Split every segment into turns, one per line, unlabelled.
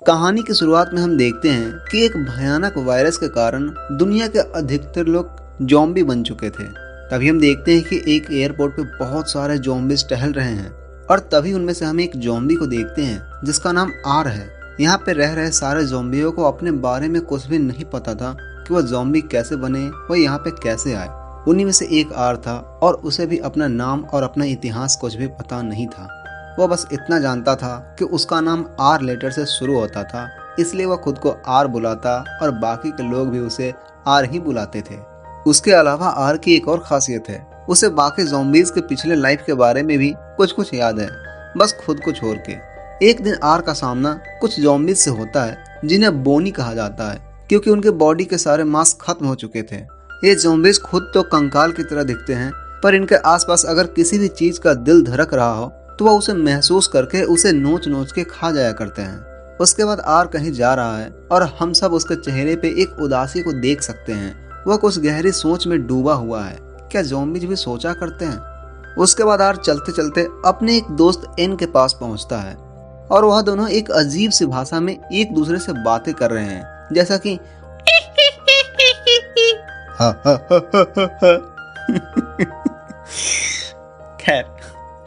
कहानी की शुरुआत में हम देखते हैं कि एक भयानक वायरस के कारण दुनिया के अधिकतर लोग ज़ॉम्बी बन चुके थे। तभी हम देखते हैं कि एक एयरपोर्ट पे बहुत सारे ज़ॉम्बीज टहल रहे हैं और तभी उनमें से हम एक ज़ॉम्बी को देखते हैं जिसका नाम आर है। यहाँ पे रह रहे सारे ज़ॉम्बियों को अपने बारे में कुछ भी नहीं पता था कि वह ज़ॉम्बी कैसे बने, वह यहाँ पे कैसे आए। उन्हीं में से एक आर था और उसे भी अपना नाम और अपना इतिहास कुछ भी पता नहीं था। वह बस इतना जानता था कि उसका नाम आर लेटर से शुरू होता था, इसलिए वह खुद को आर बुलाता और बाकी के लोग भी उसे आर ही बुलाते थे। उसके अलावा आर की एक और खासियत है, उसे बाकी ज़ॉम्बीज के पिछले लाइफ के बारे में भी कुछ याद है, बस खुद को छोड़ के। एक दिन आर का सामना कुछ ज़ॉम्बीज से होता है जिन्हें बोनी कहा जाता है, क्योंकि उनके बॉडी के सारे मांस खत्म हो चुके थे। ये ज़ॉम्बीज खुद तो कंकाल की तरह दिखते हैं, पर इनके आसपास अगर किसी भी चीज का दिल धड़क रहा हो तो वह उसे महसूस करके उसे नोच के खा जाया करते हैं। उसके बाद आर कहीं जा रहा है और हम सब उसके चेहरे पे एक उदासी को देख सकते हैं। वह कुछ गहरी सोच में डूबा हुआ है। क्या ज़ॉम्बीज भी सोचा करते हैं? उसके बाद आर चलते चलते अपने एक दोस्त एन के पास पहुंचता है और वह दोनों एक अजीब सी भाषा में एक दूसरे से बातें कर रहे हैं, जैसा कि खैर,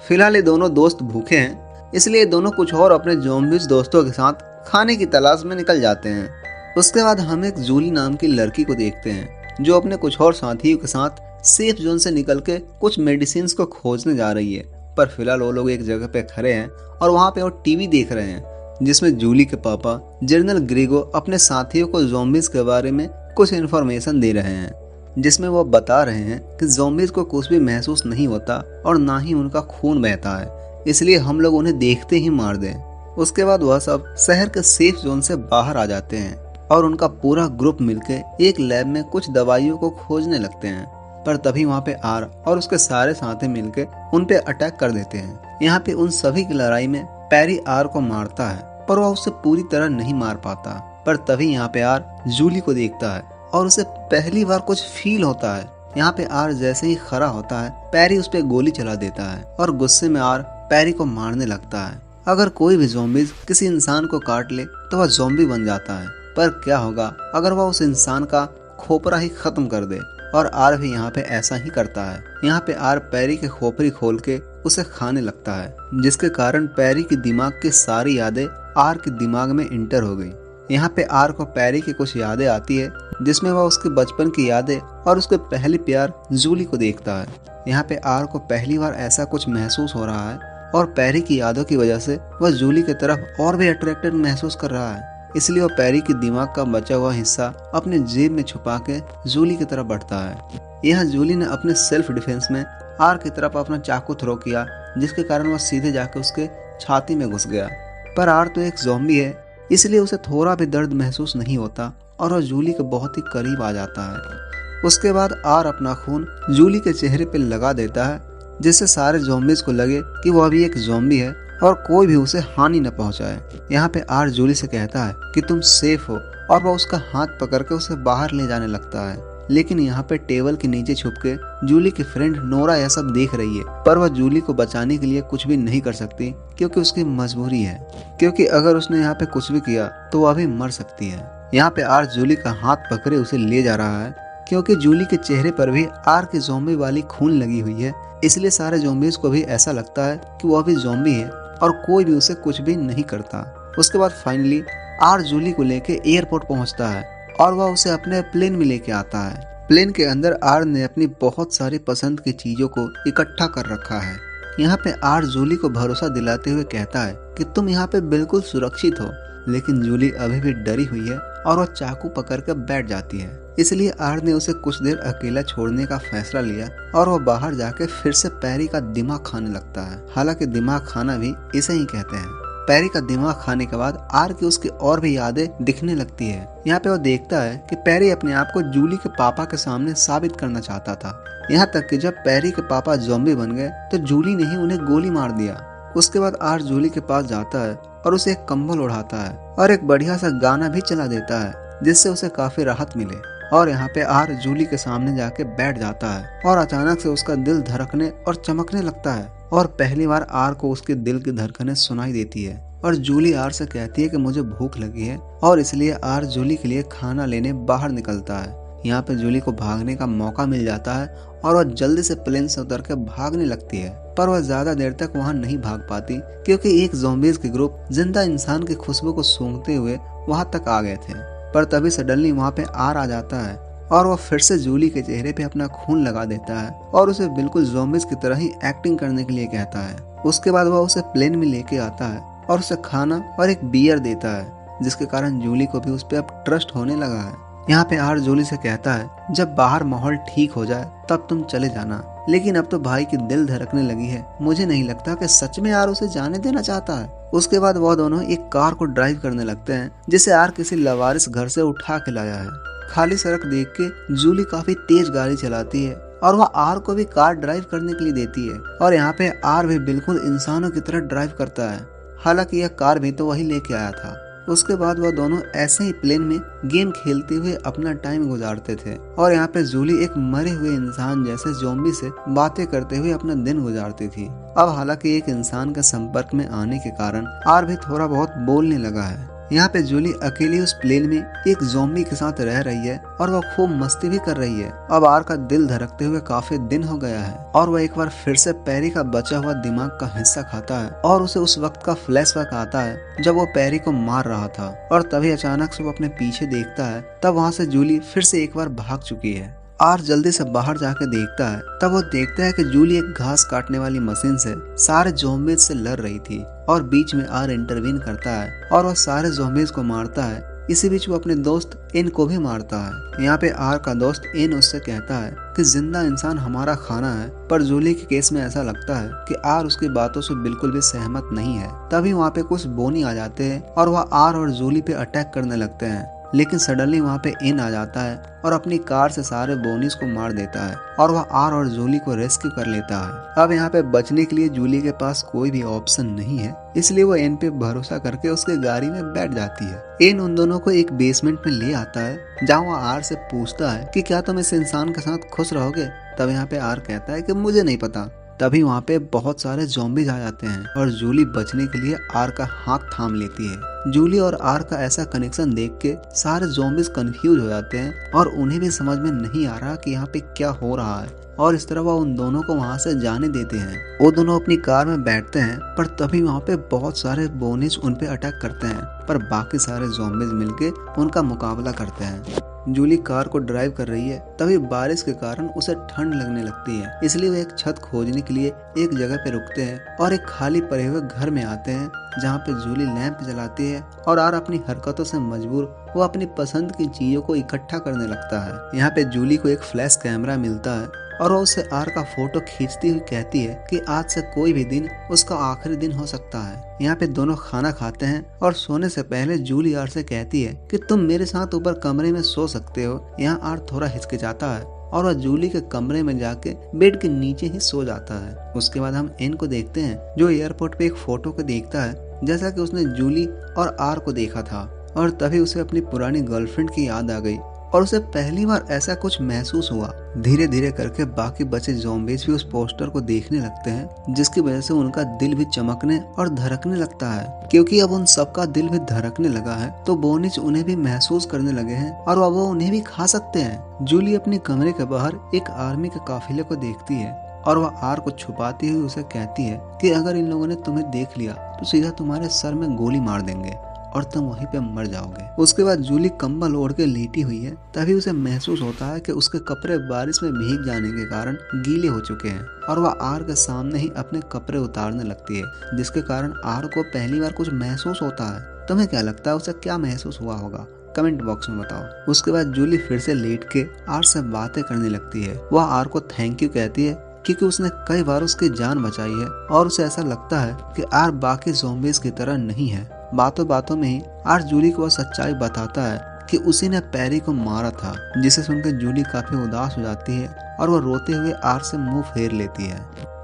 फिलहाल ये दोनों दोस्त भूखे हैं, इसलिए दोनों कुछ और अपने ज़ॉम्बीज दोस्तों के साथ खाने की तलाश में निकल जाते हैं। उसके बाद हम एक जूली नाम की लड़की को देखते हैं जो अपने कुछ और साथियों के साथ सेफ जोन से निकल के कुछ मेडिसिन को खोजने जा रही है। पर फिलहाल वो लोग एक जगह पे खड़े हैं और वहाँ पे वो टीवी देख रहे हैं जिसमें जूली के पापा जनरल ग्रेगो अपने साथियों को ज़ॉम्बीज के बारे में कुछ इन्फॉर्मेशन दे रहे हैं, जिसमें वो बता रहे हैं कि ज़ॉम्बीज को कुछ भी महसूस नहीं होता और ना ही उनका खून बहता है, इसलिए हम लोग उन्हें देखते ही मार दें। उसके बाद वह सब शहर के सेफ जोन से बाहर आ जाते हैं और उनका पूरा ग्रुप मिलके एक लैब में कुछ दवाइयों को खोजने लगते हैं। पर तभी वहाँ पे आर और उसके सारे साथी मिलके उन पे अटैक कर देते हैं। यहाँ पे उन सभी की लड़ाई में पैरी आर को मारता है, पर वह उसे पूरी तरह नहीं मार पाता। पर तभी यहाँ पे आर जूली को देखता है और उसे पहली बार कुछ फील होता है। यहाँ पे आर जैसे ही खड़ा होता है, पैरी उस पे गोली चला देता है और गुस्से में आर पैरी को मारने लगता है। अगर कोई भी ज़ॉम्बीज किसी इंसान को काट ले तो वह ज़ॉम्बी बन जाता है, पर क्या होगा अगर वह उस इंसान का खोपरा ही खत्म कर दे? और आर भी यहाँ पे ऐसा ही करता है। यहाँ पे आर पैरी के खोपड़ी खोल के उसे खाने लगता है, जिसके कारण पैरी की दिमाग की सारी यादें आर के दिमाग में इंटर हो गई। यहाँ पे आर को पैरी की कुछ यादें आती है, जिसमें वह उसके बचपन की यादें और उसके पहली प्यार जूली को देखता है। यहाँ पे आर को पहली बार ऐसा कुछ महसूस हो रहा है और पैरी की यादों की वजह से वह जूली की तरफ और भी अट्रैक्टेड महसूस कर रहा है, इसलिए वह पैरी की दिमाग का बचा हुआ हिस्सा अपने जेब में छुपा के जूली की तरफ बढ़ता है। यहाँ जूली ने अपने सेल्फ डिफेंस में आर की तरफ अपना चाकू थ्रो किया, जिसके कारण वह सीधे जाके उसके छाती में घुस गया। पर आर तो एक ज़ॉम्बी है, इसलिए उसे थोड़ा भी दर्द महसूस नहीं होता और वह जूली के बहुत ही करीब आ जाता है। उसके बाद आर अपना खून जूली के चेहरे पे लगा देता है, जिससे सारे ज़ॉम्बीज को लगे कि वह भी एक ज़ॉम्बी है और कोई भी उसे हानि न पहुंचाए। यहाँ पे आर जूली से कहता है कि तुम सेफ हो और वह उसका हाथ पकड़ के उसे बाहर ले जाने लगता है। लेकिन यहाँ पे टेबल के नीचे छुप के जूली की फ्रेंड नोरा यह सब देख रही है, पर वह जूली को बचाने के लिए कुछ भी नहीं कर सकती क्योंकि उसकी मजबूरी है, क्योंकि अगर उसने यहाँ पे कुछ भी किया तो वह भी मर सकती है। यहाँ पे आर जूली का हाथ पकड़े उसे ले जा रहा है, क्योंकि जूली के चेहरे पर भी आर की ज़ॉम्बी वाली खून लगी हुई है, इसलिए सारे ज़ॉम्बीज को भी ऐसा लगता है कि वह भी ज़ॉम्बी है और कोई भी उसे कुछ भी नहीं करता। उसके बाद फाइनली आर जूली को लेके एयरपोर्ट पहुंचता है और वह उसे अपने प्लेन में लेके आता है। प्लेन के अंदर आर ने अपनी बहुत सारी पसंद की चीजों को इकट्ठा कर रखा है। यहाँ पे आर जूली को भरोसा दिलाते हुए कहता है कि तुम यहाँ पे बिल्कुल सुरक्षित हो, लेकिन जूली अभी भी डरी हुई है और वह चाकू पकड़ कर बैठ जाती है। इसलिए आर ने उसे कुछ देर अकेला छोड़ने का फैसला लिया और वह बाहर जाके फिर से पैरी का दिमाग खाने लगता है। हालांकि दिमाग खाना भी इसे ही कहते हैं। पैरी का दिमाग खाने के बाद आर की उसकी और भी यादें दिखने लगती है। यहाँ पे वो देखता है कि पैरी अपने आप को जूली के पापा के सामने साबित करना चाहता था। यहाँ तक कि जब पैरी के पापा ज़ॉम्बी बन गए तो जूली ने ही उन्हें गोली मार दिया। उसके बाद आर जूली के पास जाता है और उसे एक कंबल उड़ाता है और एक बढ़िया सा गाना भी चला देता है, जिससे उसे काफी राहत मिले। और यहाँ पे आर जूली के सामने जाके बैठ जाता है और अचानक से उसका दिल धड़कने और चमकने लगता है और पहली बार आर को उसके दिल की धड़कनें सुनाई देती है। और जूली आर से कहती है कि मुझे भूख लगी है और इसलिए आर जूली के लिए खाना लेने बाहर निकलता है। यहाँ पे जूली को भागने का मौका मिल जाता है और वह जल्दी से प्लेन से उतर के भागने लगती है, पर वह ज्यादा देर तक वहाँ नहीं भाग पाती क्योंकि एक ज़ॉम्बीज़ के ग्रुप जिंदा इंसान की खुशबू को सूंघते हुए वहाँ तक आ गए थे। पर तभी सडनली वहाँ पे आर आ जाता है और वह फिर से जूली के चेहरे पे अपना खून लगा देता है और उसे बिल्कुल ज़ॉम्बीज़ की तरह ही एक्टिंग करने के लिए कहता है। उसके बाद वह उसे प्लेन में लेके आता है और उसे खाना और एक बियर देता है, जिसके कारण जूली को भी उस पर अब ट्रस्ट होने लगा है। यहाँ पे आर जूली से कहता है जब बाहर माहौल ठीक हो जाए तब तुम चले जाना, लेकिन अब तो भाई की दिल धड़कने लगी है, मुझे नहीं लगता कि सच में आर उसे जाने देना चाहता है। उसके बाद वह दोनों एक कार को ड्राइव करने लगते हैं जिसे आर किसी लवारिस घर से उठा के लाया है। खाली सड़क देख के जूली काफी तेज गाड़ी चलाती है और वह आर को भी कार ड्राइव करने के लिए देती है और यहाँ पे आर भी बिल्कुल इंसानों की तरह ड्राइव करता है, हालांकि यह कार भी तो वही लेके आया था। उसके बाद वह दोनों ऐसे ही प्लेन में गेम खेलते हुए अपना टाइम गुजारते थे और यहाँ पे जूली एक मरे हुए इंसान जैसे ज़ॉम्बी से बातें करते हुए अपना दिन गुजारती थी। अब हालांकि एक इंसान के संपर्क में आने के कारण आर भी थोड़ा बहुत बोलने लगा है। यहाँ पे जूली अकेली उस प्लेन में एक ज़ॉम्बी के साथ रह रही है और वह खूब मस्ती भी कर रही है। अब आर का दिल धड़कते हुए काफी दिन हो गया है और वह एक बार फिर से पैरी का बचा हुआ दिमाग का हिस्सा खाता है और उसे उस वक्त का फ्लैशबैक आता है जब वो पैरी को मार रहा था और तभी अचानक से वो अपने पीछे देखता है, तब वहाँ से जूली फिर से एक बार भाग चुकी है। आर जल्दी से बाहर जाके देखता है, तब वो देखता है कि जूली एक घास काटने वाली मशीन से सारे ज़ॉम्बीज़ से लड़ रही थी और बीच में आर इंटरवीन करता है और वह सारे ज़ॉम्बीज़ को मारता है। इसी बीच वो अपने दोस्त एन को भी मारता है। यहाँ पे आर का दोस्त एन उससे कहता है कि जिंदा इंसान हमारा खाना है, पर जूली के केस में ऐसा लगता है कि आर उसकी बातों से बिल्कुल भी सहमत नहीं है। तभी वहाँ पे कुछ बोनी आ जाते हैं और वह आर और जूली पे अटैक करने लगते हैं, लेकिन सडनली वहाँ पे एन आ जाता है और अपनी कार से सारे बोनीस को मार देता है और वह आर और जूली को रेस्क्यू कर लेता है। अब यहाँ पे बचने के लिए जूली के पास कोई भी ऑप्शन नहीं है, इसलिए वो एन पे भरोसा करके उसके गाड़ी में बैठ जाती है। एन उन दोनों को एक बेसमेंट में ले आता है जहाँ वो आर से पूछता है कि क्या तुम इस इंसान के साथ खुश रहोगे। तब यहाँ पे आर कहता है कि मुझे नहीं पता। तभी वहाँ पे बहुत सारे ज़ॉम्बीज़ आ जाते हैं और जूली बचने के लिए आर का हाथ थाम लेती है। जूली और आर का ऐसा कनेक्शन देख के सारे ज़ॉम्बीज़ कंफ्यूज हो जाते हैं और उन्हें भी समझ में नहीं आ रहा कि यहाँ पे क्या हो रहा है और इस तरह वह उन दोनों को वहाँ से जाने देते हैं। वो दोनों अपनी कार में बैठते हैं, पर तभी वहाँ पे बहुत सारे बोनीज उन पे अटैक करते हैं, पर बाकी सारे ज़ॉम्बीज़ मिलके उनका मुकाबला करते हैं। जूली कार को ड्राइव कर रही है, तभी बारिश के कारण उसे ठंड लगने लगती है, इसलिए वे एक छत खोजने के लिए एक जगह पे रुकते हैं और एक खाली पड़े हुए घर में आते हैं जहाँ पे जूली लैंप जलाती है और आर अपनी हरकतों से मजबूर वो अपनी पसंद की चीजों को इकट्ठा करने लगता है। यहाँ पे जूली को एक फ्लैश कैमरा मिलता है और वो उससे आर का फोटो खींचती हुई कहती है कि आज से कोई भी दिन उसका आखिरी दिन हो सकता है। यहाँ पे दोनों खाना खाते हैं और सोने से पहले जूली आर से कहती है कि तुम मेरे साथ ऊपर कमरे में सो सकते हो। यहाँ आर थोड़ा हिचकिचाता है और वह जूली के कमरे में जाके बेड के नीचे ही सो जाता है। उसके बाद हम एन को देखते हैं जो एयरपोर्ट पे एक फोटो को देखता है जैसा कि उसने जूली और आर को देखा था और तभी उसे अपनी पुरानी गर्लफ्रेंड की याद आ गई और उसे पहली बार ऐसा कुछ महसूस हुआ। धीरे धीरे करके बाकी बचे ज़ॉम्बीज़ भी उस पोस्टर को देखने लगते हैं, जिसकी वजह से उनका दिल भी चमकने और धड़कने लगता है। क्योंकि अब उन सबका दिल भी धड़कने लगा है तो बोनीज उन्हें भी महसूस करने लगे हैं और अब वो उन्हें भी खा सकते हैं। जूली अपने कमरे के बाहर एक आर्मी के काफिले को देखती है और वह आर को छुपाती हुई उसे कहती है कि अगर इन लोगों ने तुम्हें देख लिया तो सीधा तुम्हारे सर में गोली मार देंगे और तुम वहीं पे मर जाओगे। उसके बाद जूली कंबल ओढ़ के लेटी हुई है, तभी उसे महसूस होता है कि उसके कपड़े बारिश में भीग जाने के कारण गीले हो चुके हैं और वह आर के सामने ही अपने कपड़े उतारने लगती है, जिसके कारण आर को पहली बार कुछ महसूस होता है। तुम्हें क्या लगता है उसे क्या महसूस हुआ होगा? कमेंट बॉक्स में बताओ। उसके बाद जूली फिर से लेट के आर से बातें करने लगती है। वह आर को थैंक यू कहती है क्योंकि उसने कई बार उसकी जान बचाई है और उसे ऐसा लगता है कि आर बाकी ज़ॉम्बीज़ की तरह नहीं है। बातों बातों में ही आर जूली को वह सच्चाई बताता है कि उसी ने पैरी को मारा था, जिसे सुनकर जूली काफी उदास हो जाती है और वह रोते हुए आर से मुंह फेर लेती है।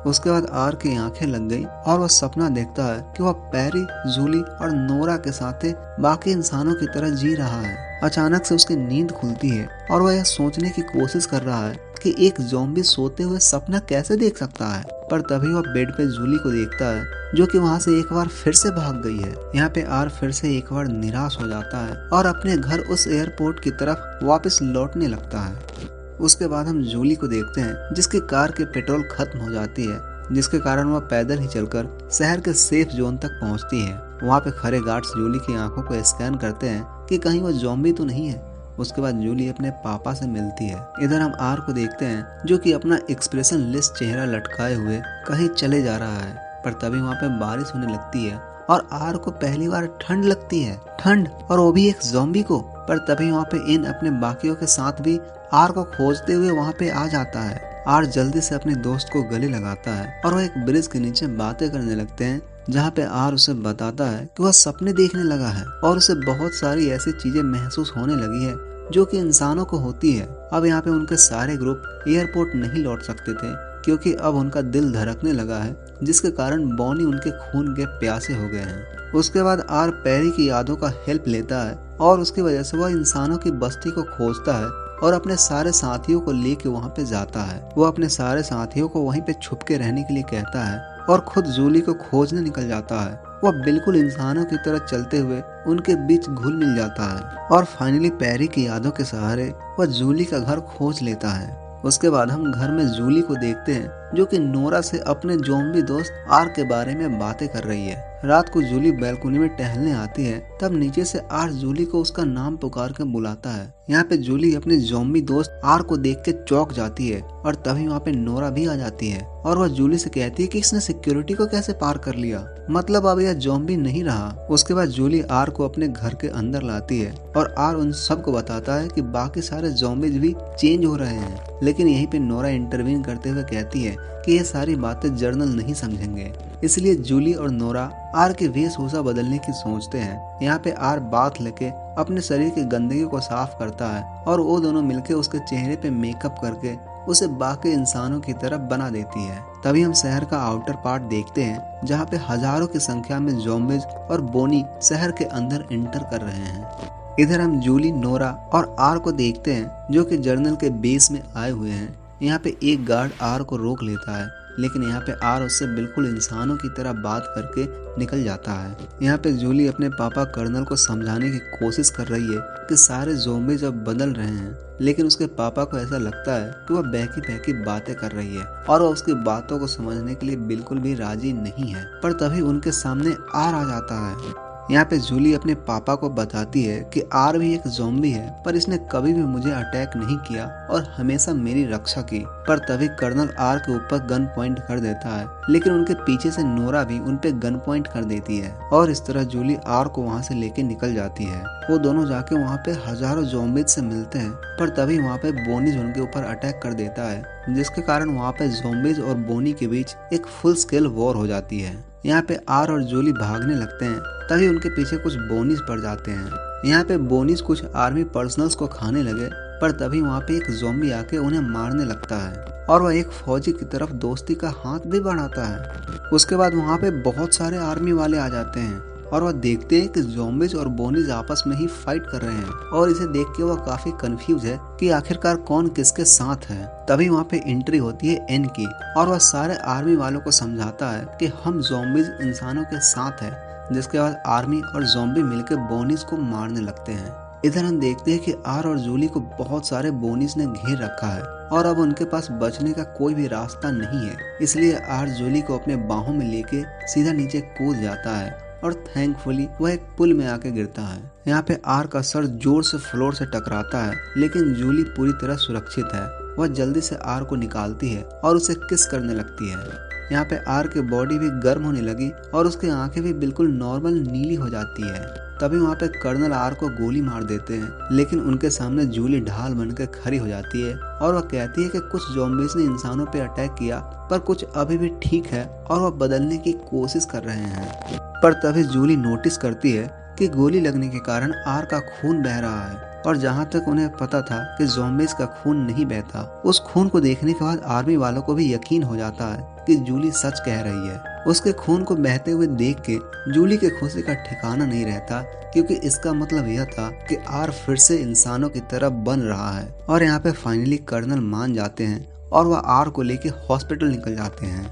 उसके बाद आर की आंखें लग गई और वह सपना देखता है कि वह पैरी, जूली और नोरा के साथ बाकी इंसानों की तरह जी रहा है। अचानक से उसकी नींद खुलती है और वह यह सोचने की कोशिश कर रहा है कि एक ज़ॉम्बी सोते हुए सपना कैसे देख सकता है। पर तभी वह बेड पे जूली को देखता है, जो कि वहाँ से एक बार फिर से भाग गई है। यहाँ पे आर फिर से एक बार निराश हो जाता है और अपने घर उस एयरपोर्ट की तरफ वापस लौटने लगता है। उसके बाद हम जूली को देखते हैं, जिसकी कार की पेट्रोल खत्म हो जाती है, जिसके कारण वह पैदल ही चलकर शहर के सेफ जोन तक पहुंचती है। वहाँ पे खड़े गार्ड्स जूली की आंखों को स्कैन करते हैं कि कहीं वो ज़ॉम्बी तो नहीं है। उसके बाद जूली अपने पापा से मिलती है। इधर हम आर को देखते हैं, जो कि अपना एक्सप्रेशन लेस चेहरा लटकाए हुए कहीं चले जा रहा है। पर तभी वहाँ पे बारिश होने लगती है और आर को पहली बार ठंड लगती है, ठंड, और वो भी एक ज़ॉम्बी को। पर तभी वहाँ पे इन अपने बाकियों के साथ भी आर को खोजते हुए वहाँ पे आ जाता है। आर जल्दी से अपने दोस्त को गले लगाता है और वह एक ब्रिज के नीचे बातें करने लगते हैं, जहाँ पे आर उसे बताता है कि वह सपने देखने लगा है और उसे बहुत सारी ऐसी चीजें महसूस होने लगी है जो कि इंसानों को होती है। अब यहाँ पे उनके सारे ग्रुप एयरपोर्ट नहीं लौट सकते थे, क्योंकि अब उनका दिल धड़कने लगा है, जिसके कारण बॉनी उनके खून के प्यासे हो गए हैं। उसके बाद आर पैरी की यादों का हेल्प लेता है और उसकी वजह से वह इंसानों की बस्ती को खोजता है और अपने सारे साथियों को लेके वहाँ पे जाता है। वो अपने सारे साथियों को वहीं पे छुप के रहने के लिए कहता है और खुद जूली को खोजने निकल जाता है। वह बिल्कुल इंसानों की तरह चलते हुए उनके बीच घुल मिल जाता है और फाइनली पैरी की यादों के सहारे वह जूली का घर खोज लेता है। उसके बाद हम घर में जूली को देखते हैं, जो कि नोरा से अपने ज़ॉम्बी दोस्त आर के बारे में बातें कर रही है। रात को जूली बैल्कनी में टहलने आती है, तब नीचे से आर जूली को उसका नाम पुकार कर बुलाता है। यहाँ पे जूली अपने ज़ॉम्बी दोस्त आर को देख के चौंक जाती है और तभी वहाँ पे नोरा भी आ जाती है और वह जूली से कहती है कि इसने सिक्योरिटी को कैसे पार कर लिया, मतलब अब यह ज़ॉम्बी नहीं रहा। उसके बाद जूली आर को अपने घर के अंदर लाती है और आर उन सबको बताता है कि बाकी सारे ज़ॉम्बीज भी चेंज हो रहे हैं, लेकिन यहीं पे नोरा इंटरवीन करते हुए कहती है कि ये सारी बातें जर्नल नहीं समझेंगे। इसलिए जूली और नोरा आर के वेशभूषा बदलने की सोचते हैं। यहाँ पे आर बाथ लेके अपने शरीर की गंदगी को साफ करता है और वो दोनों मिलके उसके चेहरे पे मेकअप करके उसे बाकी इंसानों की तरह बना देती है। तभी हम शहर का आउटर पार्ट देखते हैं, जहाँ पे हजारों की संख्या में ज़ॉम्बीज और बोनी शहर के अंदर इंटर कर रहे हैं। इधर हम जूली, नोरा और आर को देखते हैं, जो कि जर्नल के बेस में आए हुए हैं। यहाँ पे एक गार्ड आर को रोक लेता है, लेकिन यहाँ पे आर उससे बिल्कुल इंसानों की तरह बात करके निकल जाता है। यहाँ पे जूली अपने पापा कर्नल को समझाने की कोशिश कर रही है कि सारे ज़ॉम्बीज अब बदल रहे हैं, लेकिन उसके पापा को ऐसा लगता है कि वह बहकी बहकी बातें कर रही है और वह उसकी बातों को समझने के लिए बिल्कुल भी राजी नहीं है। पर तभी उनके सामने आर आ जाता है। यहाँ पे जूली अपने पापा को बताती है कि आर भी एक ज़ॉम्बी है, पर इसने कभी भी मुझे अटैक नहीं किया और हमेशा मेरी रक्षा की। पर तभी कर्नल आर के ऊपर गन पॉइंट कर देता है, लेकिन उनके पीछे से नोरा भी उन पे गन पॉइंट कर देती है और इस तरह जूली आर को वहाँ से लेके निकल जाती है। वो दोनों जाके वहाँ पे हजारों ज़ॉम्बीज से मिलते हैं, पर तभी वहाँ पे बोनीज उनके ऊपर अटैक कर देता है, जिसके कारण वहाँ पे ज़ॉम्बीज और बोनी के बीच एक फुल स्केल वॉर हो जाती है। यहाँ पे आर और जूली भागने लगते हैं, तभी उनके पीछे कुछ बोनीज पड़ जाते हैं। यहाँ पे बोनीज कुछ आर्मी पर्सनल्स को खाने लगे, पर तभी वहाँ पे एक ज़ॉम्बी आके उन्हें मारने लगता है और वह एक फौजी की तरफ दोस्ती का हाथ भी बढ़ाता है। उसके बाद वहाँ पे बहुत सारे आर्मी वाले आ जाते हैं और वह देखते हैं कि ज़ॉम्बीज और बोनीज आपस में ही फाइट कर रहे हैं और इसे देख के वह काफी कंफ्यूज है कि आखिरकार कौन किसके साथ है। तभी वहाँ पे एंट्री होती है एन की और वह सारे आर्मी वालों को समझाता है कि हम ज़ॉम्बीज इंसानों के साथ है, जिसके बाद आर्मी और ज़ॉम्बी मिलकर बोनीज को मारने लगते हैं। इधर हम देखते हैं कि आर और जूली को बहुत सारे बोनीज ने घेर रखा है और अब उनके पास बचने का कोई भी रास्ता नहीं है, इसलिए आर जूली को अपने बाहों में लेके सीधा नीचे कूद जाता है और थैंकफुली वह एक पुल में आके गिरता है। यहाँ पे आर का सर जोर से फ्लोर से टकराता है, लेकिन जूली पूरी तरह सुरक्षित है। वह जल्दी से आर को निकालती है और उसे किस करने लगती है। यहाँ पे आर की बॉडी भी गर्म होने लगी और उसकी आंखें भी बिल्कुल नॉर्मल नीली हो जाती है। तभी वहाँ पे कर्नल आर को गोली मार देते हैं, लेकिन उनके सामने जूली ढाल बनकर खड़ी हो जाती है और वह कहती है कि कुछ ज़ॉम्बीज ने इंसानों पे अटैक किया, पर कुछ अभी भी ठीक है और वह बदलने की कोशिश कर रहे हैं। पर तभी जूली नोटिस करती है कि गोली लगने के कारण आर का खून बह रहा है और जहाँ तक उन्हें पता था कि ज़ॉम्बीज का खून नहीं बहता, उस खून को देखने के बाद आर्मी वालों को भी यकीन हो जाता है कि जूली सच कह रही है। उसके खून को बहते हुए देख के जूली के खुशी का ठिकाना नहीं रहता, क्योंकि इसका मतलब यह था कि आर फिर से इंसानों की तरह बन रहा है। और यहाँ पे फाइनली कर्नल मान जाते हैं और वह आर को लेके हॉस्पिटल निकल जाते हैं।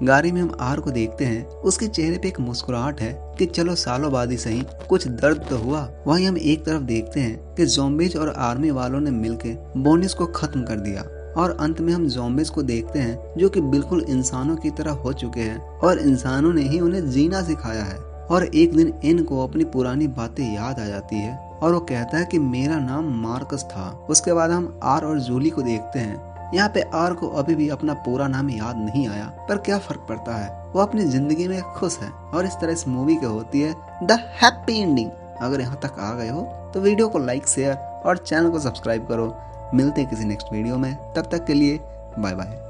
गाड़ी में हम आर को देखते हैं, उसके चेहरे पे एक मुस्कुराहट है कि चलो सालों बाद ही सही कुछ दर्द तो हुआ। वहीं हम एक तरफ देखते हैं कि ज़ॉम्बीज और आर्मी वालों ने मिलकर बोनिस को खत्म कर दिया। और अंत में हम ज़ॉम्बीज को देखते हैं जो कि बिल्कुल इंसानों की तरह हो चुके हैं और इंसानों ने ही उन्हें जीना सिखाया है। और एक दिन इन को अपनी पुरानी बातें याद आ जाती है और वो कहता है कि मेरा नाम मार्कस था। उसके बाद हम आर और जूली को देखते हैं। यहाँ पे आर को अभी भी अपना पूरा नाम याद नहीं आया, पर क्या फर्क पड़ता है, वो अपनी जिंदगी में खुश है। और इस तरह इस मूवी की होती है द हैप्पी एंडिंग। अगर यहाँ तक आ गए हो तो वीडियो को लाइक, शेयर और चैनल को सब्सक्राइब करो। मिलते हैं किसी नेक्स्ट वीडियो में, तब तक के लिए बाय बाय।